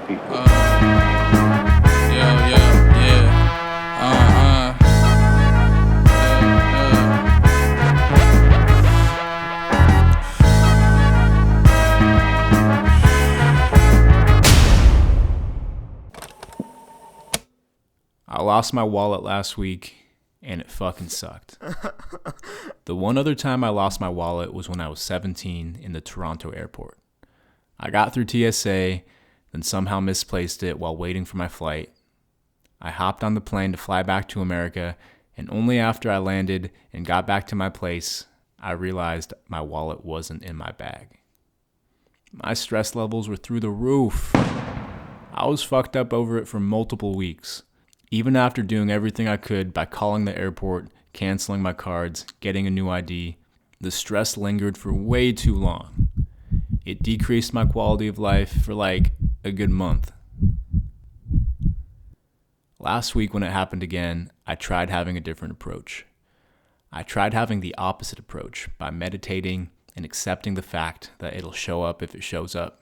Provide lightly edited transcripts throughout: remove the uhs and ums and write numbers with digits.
people. I lost my wallet last week, and it fucking sucked. The one other time I lost my wallet was when I was 17 in the Toronto airport. I got through TSA, then somehow misplaced it while waiting for my flight. I hopped on the plane to fly back to America, and only after I landed and got back to my place, I realized my wallet wasn't in my bag. My stress levels were through the roof. I was fucked up over it for multiple weeks. Even after doing everything I could by calling the airport, canceling my cards, getting a new ID, the stress lingered for way too long. It decreased my quality of life for like a good month. Last week when it happened again, I tried having a different approach. I tried having the opposite approach by meditating and accepting the fact that it'll show up if it shows up.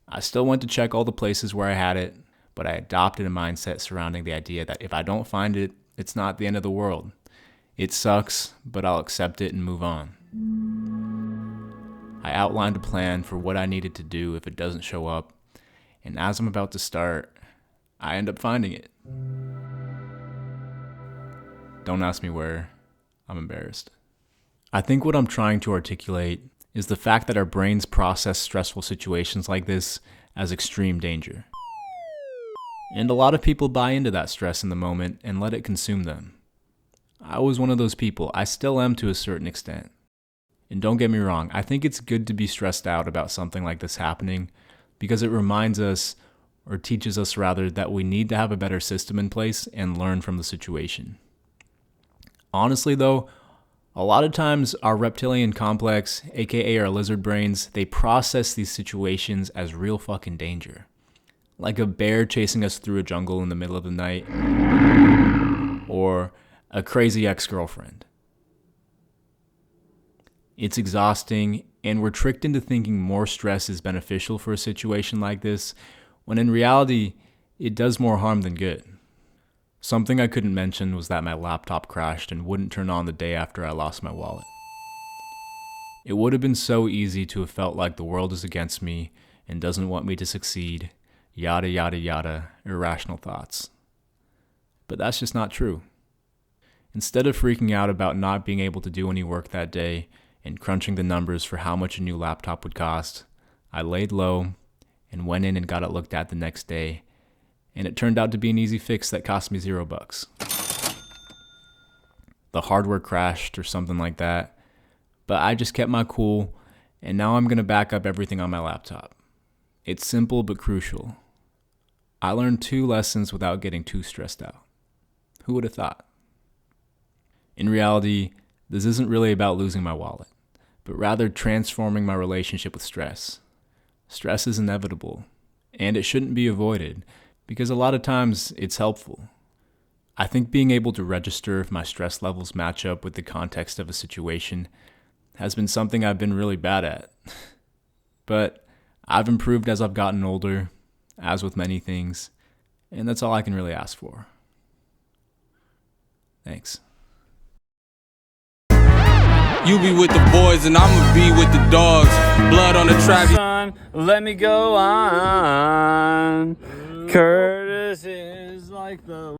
I still went to check all the places where I had it, but I adopted a mindset surrounding the idea that if I don't find it, it's not the end of the world. It sucks, but I'll accept it and move on. I outlined a plan for what I needed to do if it doesn't show up, and as I'm about to start, I end up finding it. Don't ask me where. I'm embarrassed. I think what I'm trying to articulate is the fact that our brains process stressful situations like this as extreme danger. And a lot of people buy into that stress in the moment and let it consume them. I was one of those people. I still am to a certain extent. And don't get me wrong, I think it's good to be stressed out about something like this happening because it reminds us, or teaches us rather, that we need to have a better system in place and learn from the situation. Honestly though, a lot of times our reptilian complex, aka our lizard brains, they process these situations as real fucking danger. Like a bear chasing us through a jungle in the middle of the night, or a crazy ex-girlfriend. It's exhausting, and we're tricked into thinking more stress is beneficial for a situation like this, when in reality, it does more harm than good. Something I couldn't mention was that my laptop crashed and wouldn't turn on the day after I lost my wallet. It would have been so easy to have felt like the world is against me and doesn't want me to succeed, yada yada yada, irrational thoughts. But that's just not true. Instead of freaking out about not being able to do any work that day and crunching the numbers for how much a new laptop would cost, I laid low and went in and got it looked at the next day, and it turned out to be an easy fix that cost me $0. The hardware crashed or something like that, but I just kept my cool, and now I'm going to back up everything on my laptop. It's simple but crucial. I learned 2 lessons without getting too stressed out. Who would have thought? In reality, this isn't really about losing my wallet, but rather transforming my relationship with stress. Stress is inevitable, and it shouldn't be avoided, because a lot of times it's helpful. I think being able to register if my stress levels match up with the context of a situation has been something I've been really bad at. But I've improved as I've gotten older, as with many things, and that's all I can really ask for. Thanks. You be with the boys and I'ma be with the dogs. Blood on the track. Son, let me go on. Curtis is like the